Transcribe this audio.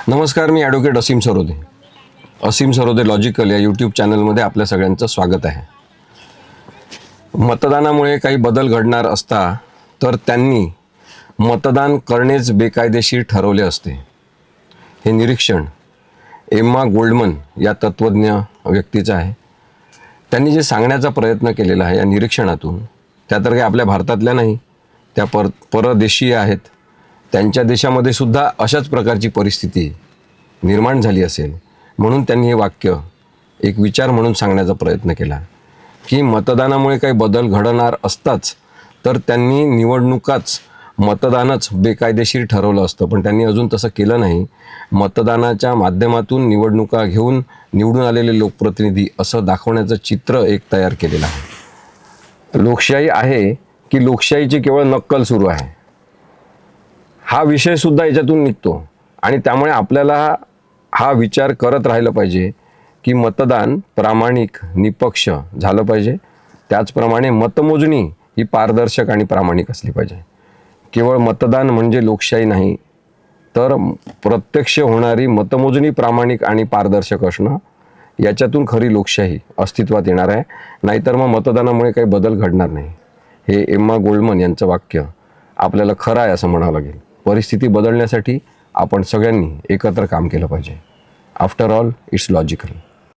नमस्कार, मी ॲडव्होकेट असीम सरोदे. असीम सरोदे लॉजिकल या यूट्यूब चॅनलमध्ये आपल्या सगळ्यांचं स्वागत आहे. मतदानामुळे काही बदल घडणार असता तर त्यांनी मतदान करणेच बेकायदेशीर ठरवले असते. हे निरीक्षण एम्मा गोल्डमन या तत्त्वज्ञ व्यक्तीचं आहे. त्यांनी जे सांगण्याचा प्रयत्न केलेला आहे या निरीक्षणातून, त्या तर काही आपल्या भारतातल्या नाही, त्या परदेशीय आहेत. त्यांच्या देशामध्ये सुद्धा अशाच प्रकारची परिस्थिती निर्माण झाली असेल, म्हणून त्यांनी हे वाक्य एक विचार म्हणून सांगण्याचा प्रयत्न केला की मतदानामुळे काही बदल घडणार असताच तर त्यांनी मतदानच बेकायदेशीर ठरवलं असतं. पण त्यांनी अजून तसं केलं नाही. मतदानाच्या माध्यमातून निवडणुका घेऊन निवडून आलेले लोकप्रतिनिधी असं दाखवण्याचं चित्र एक तयार केलेलं आहे. लोकशाही आहे की लोकशाहीची केवळ नक्कल सुरू आहे, हा विषयसुद्धा याच्यातून निघतो. आणि त्यामुळे आपल्याला हा विचार करत राहिलं पाहिजे की मतदान प्रामाणिक निपक्ष झालं पाहिजे. त्याचप्रमाणे मतमोजणी ही पारदर्शक आणि प्रामाणिक असली पाहिजे. केवळ मतदान म्हणजे लोकशाही नाही, तर प्रत्यक्ष होणारी मतमोजणी प्रामाणिक आणि पारदर्शक असणं, याच्यातून खरी लोकशाही अस्तित्वात येणार आहे. नाहीतर मग मतदानामुळे काही बदल घडणार नाही. हे एम्मा गोल्डमन यांचं वाक्य आपल्याला खरं आहे असं म्हणावं लागेल. परिस्थिती बदलण्यासाठी आपण सगळ्यांनी एकत्र काम केलं पाहिजे. After all, it's logical.